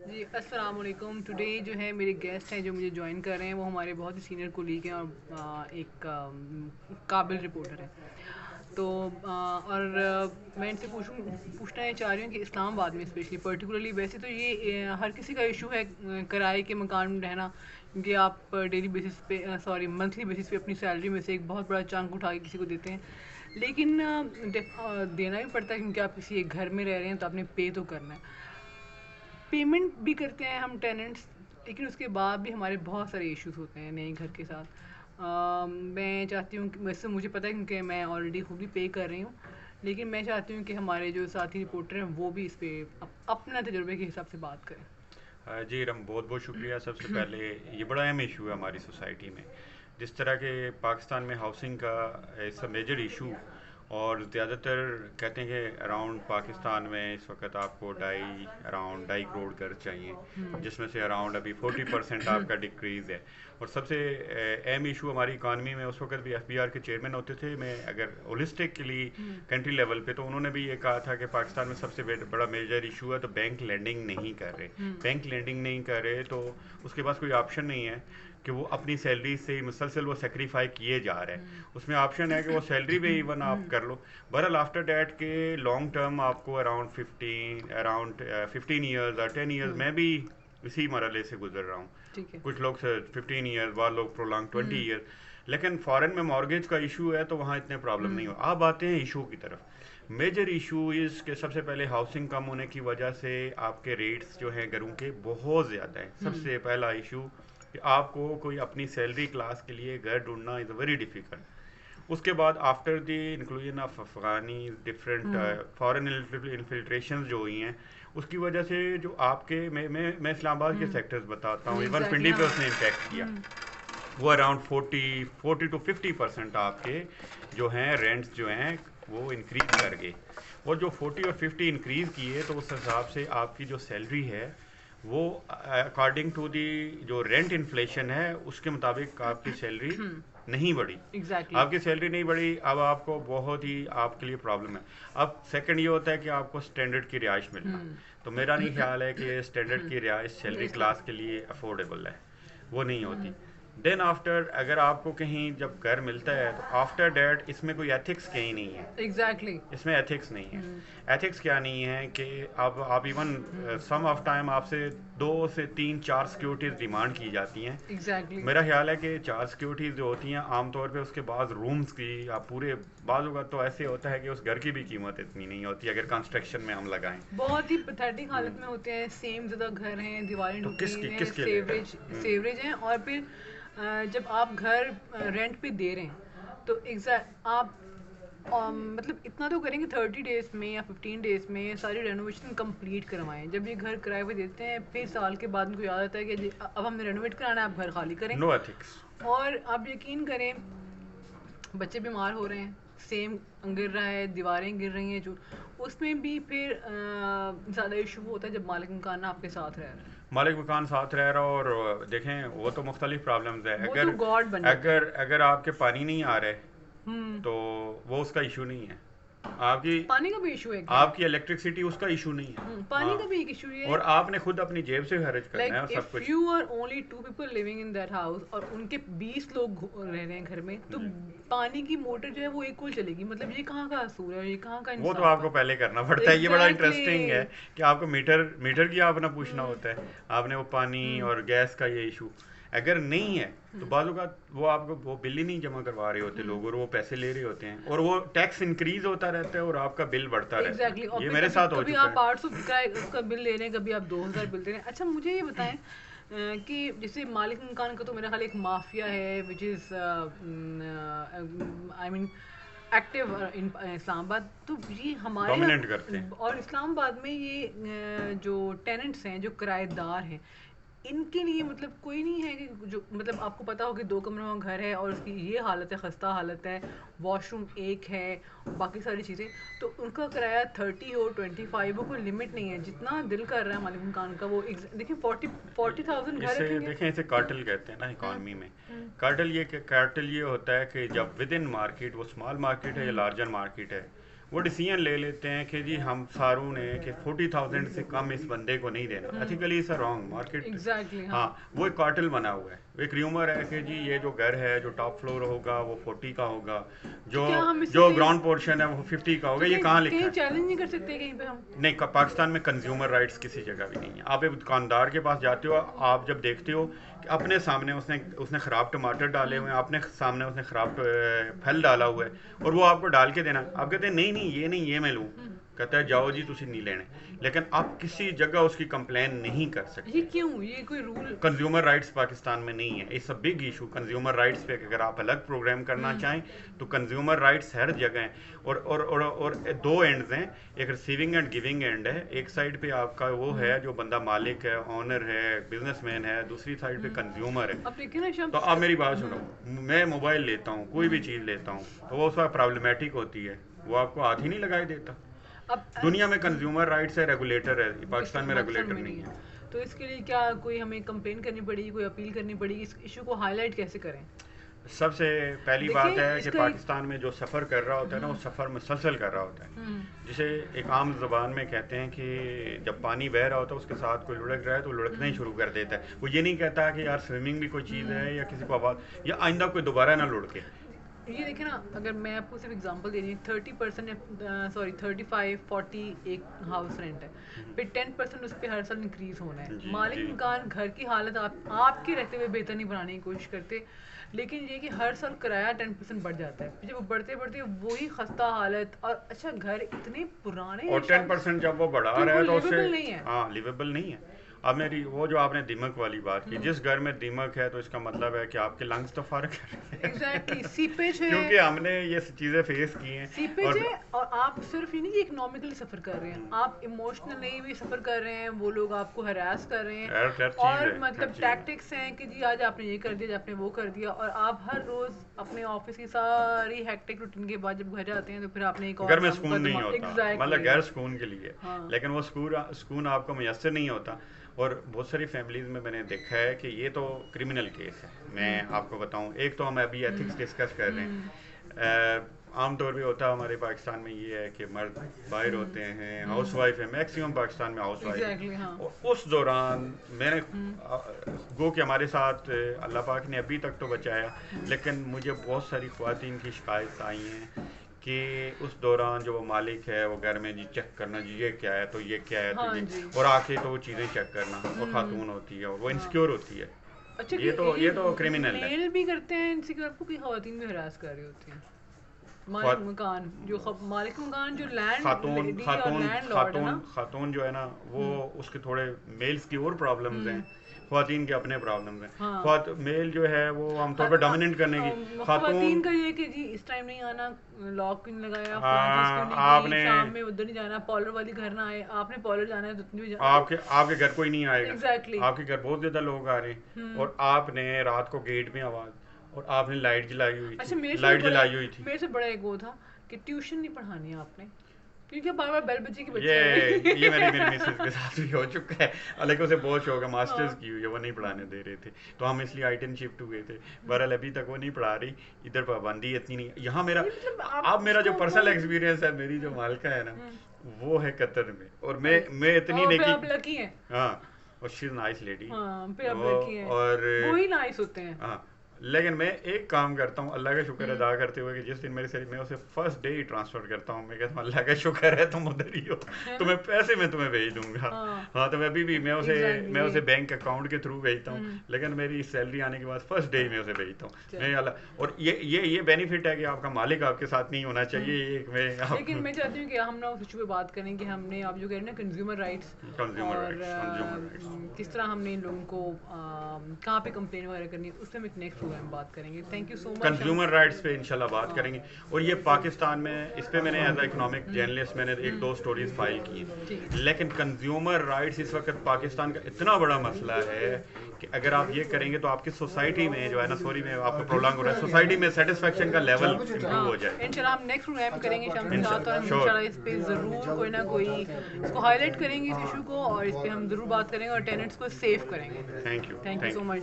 جی السلام علیکم. ٹوڈے جو ہے میرے گیسٹ ہیں جو مجھے جوائن کر رہے ہیں وہ ہمارے بہت ہی سینئر کولیگ ہیں اور ایک قابل رپورٹر ہیں. تو اور میں ان سے پوچھنا یہ چاہ رہی ہوں کہ اسلام آباد میں اسپیشلی پرٹیکولرلی ویسے تو یہ ہر کسی کا ایشو ہے کرائے کے مکان میں رہنا, کیونکہ آپ ڈیلی بیسس پہ منتھلی بیسس پہ اپنی سیلری میں سے ایک بہت بڑا چنک اٹھا کے کسی کو دیتے ہیں, لیکن دینا بھی پڑتا ہے کیونکہ آپ کسی ایک گھر میں رہ رہے ہیں تو آپ نے پے تو کرنا ہے. پیمنٹ بھی کرتے ہیں ہم ٹیننٹس, لیکن اس کے بعد بھی ہمارے بہت سارے ایشوز ہوتے ہیں نئے گھر کے ساتھ. میں چاہتی ہوں کہ ویسے مجھے پتہ ہے کیونکہ میں آلریڈی خود بھی پے کر رہی ہوں, لیکن میں چاہتی ہوں کہ ہمارے جو ساتھی رپورٹر ہیں وہ بھی اس پہ اپنا تجربے کے حساب سے بات کریں. جی رم بہت بہت شکریہ. سب سے پہلے یہ بڑا اہم ایشو ہے ہماری سوسائٹی میں, جس طرح کہ پاکستان میں ہاؤسنگ کا ایز اے میجر ایشو, اور زیادہ تر کہتے ہیں کہ اراؤنڈ پاکستان میں اس وقت آپ کو اراؤنڈ 2.5 کروڑ گھر چاہیے, جس میں سے اراؤنڈ ابھی 40% آپ کا ڈکریز ہے. اور سب سے اہم ایشو ہماری اکانومی میں اس وقت بھی ایف بی آر کے چیئرمین ہوتے تھے, میں اگر ہولسٹکلی کنٹری لیول پہ, تو انہوں نے بھی یہ کہا تھا کہ پاکستان میں سب سے بڑا میجر ایشو ہے تو بینک لینڈنگ نہیں کر رہے. بینک لینڈنگ نہیں کر رہے تو اس کے پاس کوئی آپشن نہیں ہے کہ وہ اپنی سیلری سے مسلسل وہ سیکریفائی کیے جا رہے ہیں. اس میں آپشن ہے کہ وہ سیلری پہ ایون آپ کر لو. بہرحال آفٹر ڈیٹ کے لانگ ٹرم آپ کو اراؤنڈ 15 ایئرز اور 10 ایئرز, میں بھی اسی مرحلے سے گزر رہا ہوں. ٹھیک ہے. کچھ لوگ 15 ایئرز, بعض لوگ پرولانگ 20 ایئرز. لیکن فارن میں مارگیج کا ایشو ہے تو وہاں اتنے پرابلم نہیں ہو. آپ آتے ہیں ایشو کی طرف. میجر ایشو از کہ سب سے پہلے ہاؤسنگ کم ہونے کی وجہ سے آپ کے ریٹس جو ہیں گھروں کے بہت زیادہ ہیں. سب سے پہلا ایشو کہ آپ کو کوئی اپنی سیلری کلاس کے لیے گھر ڈھونڈنا از ویری ڈیفیکلٹ. اس کے بعد آفٹر دی انکلوژن آف افغانی ڈفرینٹ فارن انفلٹریشنز جو ہوئی ہیں, اس کی وجہ سے جو آپ کے میں اسلام آباد کے سیکٹرز بتاتا ہوں, ایون پنڈی پہ اس نے امپیکٹ کیا. وہ اراؤنڈ 40 to 50% آپ کے جو ہیں رینٹس جو ہیں وہ انکریز کر گئے. اور جو 40 اور 50 انکریز کیے تو اس حساب سے آپ کی جو سیلری ہے وہ اکارڈنگ ٹو دی جو رینٹ انفلیشن ہے اس کے مطابق آپ کی سیلری نہیں بڑھی. ایگزیکٹلی. آپ کی سیلری نہیں بڑھی, اب آپ کو بہت ہی آپ کے لیے پرابلم ہے. اب سیکنڈ یہ ہوتا ہے کہ آپ کو اسٹینڈرڈ کی رہائش ملنا, تو میرا نہیں خیال ہے کہ اسٹینڈرڈ کی رہائش سیلری کلاس کے لیے افورڈیبل ہے, وہ نہیں ہوتی. دین آفٹر اگر آپ کو کہیں جب گھر ملتا ہے تو آفٹر ڈیٹ اس میں کوئی ایتھکس کہیں نہیں ہے. ایگزیکٹلی. اس میں ایتھکس نہیں ہے. ایتھکس کیا نہیں ہے کہ آپ ایون سم آف ٹائم آپ سے 2 سے 3 4 سیکورٹیز ڈیمانڈ کی جاتی ہیں. ایگزیکٹلی. میرا خیال ہے کہ 4 سیکورٹیز جو ہوتی ہیں عام طور پہ اس کے بعد رومز کی آپ پورے بعض اوقات تو ایسے ہوتا ہے کہ اس گھر کی بھی قیمت اتنی نہیں ہوتی اگر کنسٹرکشن میں ہم لگائیں. بہت ہی پیتھیٹک حالت میں ہوتے ہیں, سیم زیادہ گھر ہیں, دیواریں تو ٹوٹی ہوئی ہیں, کس کے لیے سیوریج ہیں, اور پھر جب آپ گھر رینٹ پہ دے رہے ہیں تو آپ مطلب اتنا تو کریں گے 30 ڈیز میں یا 15 ڈیز میں ساری رینوویشن کمپلیٹ کروائیں. جب یہ گھر کرائے پہ دیتے ہیں پھر سال کے بعد ان کو یاد آتا ہے کہ اب ہم نے رینوویٹ کرانا ہے, آپ گھر خالی کریں. نو ایتھکس. اور آپ یقین کریں بچے بیمار ہو رہے ہیں, سیم گر رہا ہے, دیواریں گر رہی ہیں, جو اس میں بھی پھر زیادہ ایشو ہوتا ہے جب مالک مکان آپ کے ساتھ رہ رہا ہے. مالک مکان ساتھ رہ رہا, اور دیکھیں وہ تو مختلف پرابلمز ہے. وہ تو گاڈ بن جاتا ہے. اگر آپ کے پانی نہیں آ رہے تو وہ اس کا ایشو نہیں ہے. آپ کی پانی کا بھی ایشو ہے, آپ کی الیکٹرسٹی اس کا ایشو نہیں ہے. پانی کا بھی ایک ایشو ہے, اور آپ نے خود اپنی جیب سے خرچ کرنا ہے اور سب کچھ. if you are only 2 people living in that house اور ان کے 20 لوگ رہ رہے ہیں گھر میں, تو پانی کی موٹر جو ہے وہ ایکول چلے گی. مطلب یہ کہاں کا اصول ہے, یہ کہاں کا انصاف ہے. وہ تو آپ کو پہلے کرنا پڑتا ہے. یہ بڑا انٹرسٹنگ ہے کہ آپ کو میٹر کی آپ نے پوچھنا ہوتا ہے. آپ نے وہ پانی اور گیس کا یہ ایشو اگر نہیں ہے تو بعض اوقات وہ آپ کو وہ بل ہی نہیں جمع کروا رہے ہوتے لوگ, اور وہ پیسے لے رہے ہوتے ہیں, اور وہ ٹیکس انکریز ہوتا رہتا ہے اور آپ کا بل بڑھتا رہتا ہے. یہ میرے ساتھ ہو کبھی چکا آپ ہے. 800 کا بل لے رہے ہیں, کبھی آپ 2000 بل دے رہے ہیں. اچھا مجھے یہ بتائیں کہ جیسے مالک مکان کا تو میرا خیال ایک مافیا ہے وچ از آئی مین ایکٹیو ان اسلام آباد, تو یہ ہمارے ڈومیننٹ کرتے ہیں. اور اسلام آباد میں یہ جو ٹیننٹس ہیں, جو کرایہ دار ہیں, ان کے لیے مطلب کوئی نہیں ہے کہ جو مطلب آپ کو پتا ہو کہ 2 کمروں کا گھر ہے اور اس کی یہ حالت ہے, خستہ حالت ہے, واش روم ایک ہے, باقی ساری چیزیں, تو ان کا کرایہ 30 ہو 25, وہ کوئی لمٹ نہیں ہے, جتنا دل کر رہا ہے مالک مکان کا. وہ دیکھیں 40,000 گھر رکھیں گے. دیکھیں اسے کارٹل کہتے ہیں نا اکانومی میں. کارٹل یہ ہوتا ہے کہ جب ود ان مارکیٹ, وہ اسمال مارکیٹ ہے یا لارجر مارکیٹ ہے, وہ ڈیسیجن لے لیتے ہیں کہ جی ہم ساروں نے کہ 40,000 سے کم اس بندے کو نہیں دینا. Ethically it's wrong market. Exactly. ہاں وہ ایک کارٹل بنا ہوا ہے, ایک ریومر ہے کہ جی یہ جو گھر ہے جو ٹاپ فلور ہوگا وہ 40 کا ہوگا, جو گراؤنڈ پورشن ہے وہ 50 کا ہوگا. یہ کہاں لکھا ہے؟ چیلنج نہیں کر سکتے کہیں پہ ہم؟ نہیں, پاکستان میں کنزیومر رائٹس کسی جگہ بھی نہیں ہے. آپ ایک دکاندار کے پاس جاتے ہو, آپ جب دیکھتے ہو کہ اپنے سامنے اس نے خراب ٹماٹر ڈالے ہوئے ہیں, اپنے سامنے اس نے خراب پھل ڈالا ہوا ہے, اور وہ آپ کو ڈال کے دینا, آپ کہتے ہیں نہیں یہ میں لوں, کہتا ہے جاؤ جی تسی نہیں لینے. لیکن آپ کسی جگہ اس کی کمپلین نہیں کر سکتے. یہ کیوں؟ یہ کوئی رول؟ کنزیومر رائٹس پاکستان میں نہیں ہے. It's a big issue consumer rights پہ. اگر آپ الگ پروگرام کرنا چاہیں تو کنزیومر رائٹس ہر جگہ ہیں, اور دو اینڈز ہیں, ایک ریسیونگ اینڈ گیونگ اینڈ ہے. ایک سائڈ پہ آپ کا وہ ہے جو بندہ مالک ہے, آنر ہے, بزنس مین ہے, دوسری سائڈ پہ کنزیومر ہے. تو آپ میری بات سنو, میں موبائل لیتا ہوں, کوئی بھی چیز لیتا ہوں, تو وہ اس وقت پرابلمیٹک ہوتی ہے, وہ آپ کو ہاتھ ہی نہیں لگائی دیتا. دنیا میں کنزیومر رائٹس ہے, ریگولیٹر ہے, پاکستان میں ریگولیٹر نہیں ہے. تو اس کے لیے کیا کوئی ہمیں کمپلین کرنی پڑے گی, کوئی اپیل کرنی پڑے گی, اس ایشو کو ہائی لائٹ کیسے کریں؟ سب سے پہلی بات ہے کہ پاکستان میں جو سفر کر رہا ہوتا ہے نا, وہ سفر مسلسل کر رہا ہوتا ہے. جسے ایک عام زبان میں کہتے ہیں کہ جب پانی بہہ رہا ہوتا ہے اس کے ساتھ کوئی لڑک رہا ہے تو لڑکنا ہی شروع کر دیتا ہے. وہ یہ نہیں کہتا کہ یار سوئمنگ بھی کوئی چیز ہے یا کسی کو آواز, یا آئندہ کوئی دوبارہ نہ لڑکے. یہ دیکھیں نا, اگر میں آپ کو صرف اگزامپل دے دیں, 35-40 ایک ہاؤس رینٹ ہے, پھر 10% اس پہ ہر سال انکریز ہونا ہے. مالک مکان گھر کی حالت آپ کے رہتے ہوئے بہتر نہیں بنانے کی کوشش کرتے, لیکن یہ کہ ہر سال کرایہ 10% بڑھ جاتا ہے. جب وہ بڑھتے وہی خستہ حالت, اور اچھا گھر اتنے پرانے, اور 10% جب وہ بڑھا رہا ہے تو اس سے ہاں لیویبل نہیں ہے. اب میری وہ جو آپ نے دیمک والی بات کی, جس گھر میں دیمک ہے تو اس کا مطلب ہے کہ آپ کے لنگس تو فارغ کر رہے ہیں. ایگزیکٹلی, سیپیج ہے, کیونکہ ہم نے یہ چیزیں فیس کی ہیں. سیپیج ہے, اور آپ صرف یہ نہیں کہ اکنامکلی سفر کر رہے ہیں, آپ ایموشنلی بھی سفر کر رہے ہیں. وہ لوگ آپ کو ہراس کر رہے ہیں, اور مطلب ٹیکٹکس ہیں کہ جی آج آپ نے یہ کر دیا, آج آپ نے وہ کر دیا, اور آپ ہر روز اپنے آفس کی ساری ہیکٹک روٹین کے بعد جب گھر جاتے ہیں تو پھر آپ نے ایک اور گھر میں سکون نہیں ہوتا. مطلب گھر سکون کے لیے, لیکن وہ سکون آپ کو میسر نہیں ہوتا. اور بہت ساری فیملیز میں نے دیکھا ہے کہ یہ تو کرمنل کیس ہے. میں آپ کو بتاؤں, ایک تو ہم ابھی ایتھکس ڈسکس کر رہے ہیں. عام طور پہ ہوتا ہے ہمارے پاکستان میں یہ ہے کہ مرد باہر ہوتے ہیں, ہاؤس وائف ہے, میکسیمم پاکستان میں ہاؤس وائف ہے. اس دوران میں نے گو کہ ہمارے ساتھ اللہ پاک نے ابھی تک تو بچایا, لیکن مجھے بہت ساری خواتین کی شکایت آئی ہیں کہ اس دوران جو وہ مالک ہے وہ گھر میں جی چیک کرنا, جی یہ کیا ہے تو یہ کیا ہے تو یہ, اور آ کے تو وہ چیزیں چیک کرنا, وہ خاتون ہوتی ہے اور وہ انسیکیور ہوتی ہے. یہ تو کرمنل ہے. میل بھی کرتے ہیں انسیکیور کو, کہ خواتین بھی ہراس کر رہی ہوتی ہیں. مالک مکان جو لینڈ خاتون جو ہے نا, وہ اس کے تھوڑے میلز کی اور پرابلمز ہیں, خواتین کے اپنے پرابلمز ہیں. میل جو ہے وہ عام طور پہ ڈومیننٹ کرنے کی, خواتین کا یہ کہ جی اس ٹائم نہیں آنا, لاک نہیں لگایا, آپ نے شام میں ادھر نہیں جانا, پارلر والی گھر نہ آئے, آپ نے پارلر جانا ہے, آپ کے گھر کوئی نہیں آئے گا. آپ کے گھر بہت زیادہ لوگ آ رہے ہیں, اور آپ نے رات کو گیٹ میں آواز, اور آپ نے لائٹ جلائی ہوئی تھی. میرے سے بڑا ایک وہ تھا کہ ٹیوشن نہیں پڑھانی ہے آپ نے, کیونکہ بار بار بیل بجے کی یہ میری مسز کے ساتھ بھی ہو چکا ہے. لیکن اسے بہت شوق ہے, ماسٹرز کی ہوئی ہے, وہ نہیں پڑھانے دے رہے تھے, تو ہم اس لیے آئٹن شفٹ ہوئے تھے. بہرحال ابھی تک وہ نہیں پڑھا رہی, ادھر پابندی اتنی نہیں. یہاں میرا جو پرسنل ایکسپیرینس ہے, میری جو مالکہ ہے نا وہ ہے قطر میں, اور میں اتنی لکی ہیں. ہاں, اور شی از نائس لیڈی, اور وہی نائس ہوتے ہیں. ہاں, لیکن میں ایک کام کرتا ہوں اللہ کا شکر ادا کرتے ہوئے کہ جس دن میری سیلری میں اسے فرسٹ ڈے ہی ٹرانسفر کرتا ہوں. میں کہتا ہوں اللہ کا شکر ہے تم ادھر ہی ہو, تمہیں پیسے میں تمہیں بھیج دوں گا. ہاں, تو میں ابھی بھی میں اسے بینک اکاؤنٹ کے تھرو بھیجتا ہوں, لیکن میری سیلری آنے کے بعد فرسٹ ڈے ہی میں اسے بھیجتا ہوں. اور یہ بینیفٹ ہے کہ آپ کا مالک آپ کے ساتھ نہیں ہونا چاہیے. لیکن میں چاہتی ہوں کہ ہم نا اس ایشو پہ بات کریں کہ ہم نے آپ جو کہہ رہے ہیں نا کنزیومر رائٹس, کس طرح ہم نے ان لوگوں کو کہاں پہ کمپلین وغیرہ کرنی ہے, اس سے ہم ایک نیکسٹ پروگرام بات کریں گے. Thank you so much. Consumer rights پہ انشاءاللہ بات کریں گے. اور یہ پاکستان میں اس پہ میں نے ایز اے اکنامک جرنلسٹ میں نے 1-2 سٹوریز فائل کی ہیں, لیکن کنزیومر رائٹس اس وقت پاکستان کا اتنا بڑا مسئلہ ہے کہ اگر آپ یہ کریں گے تو آپ کی سوسائٹی میں جو ہے نا, سوری میں آپ کو پرولانگ ہو رہا ہے, سوسائٹی میں سیٹسفیکشن کا لیول امپروو ہو جائے. انشاءاللہ ہم نیکسٹ پروگرام کریں گے شام کے ساتھ, اور انشاءاللہ اس پہ ضرور کوئی نہ کوئی اس کو ہائی لائٹ کریں گے اس ایشو کو, اور اس پہ ہم ضرور بات کریں گے اور ٹیننٹس کو سیو کریں گے. Thank you so much.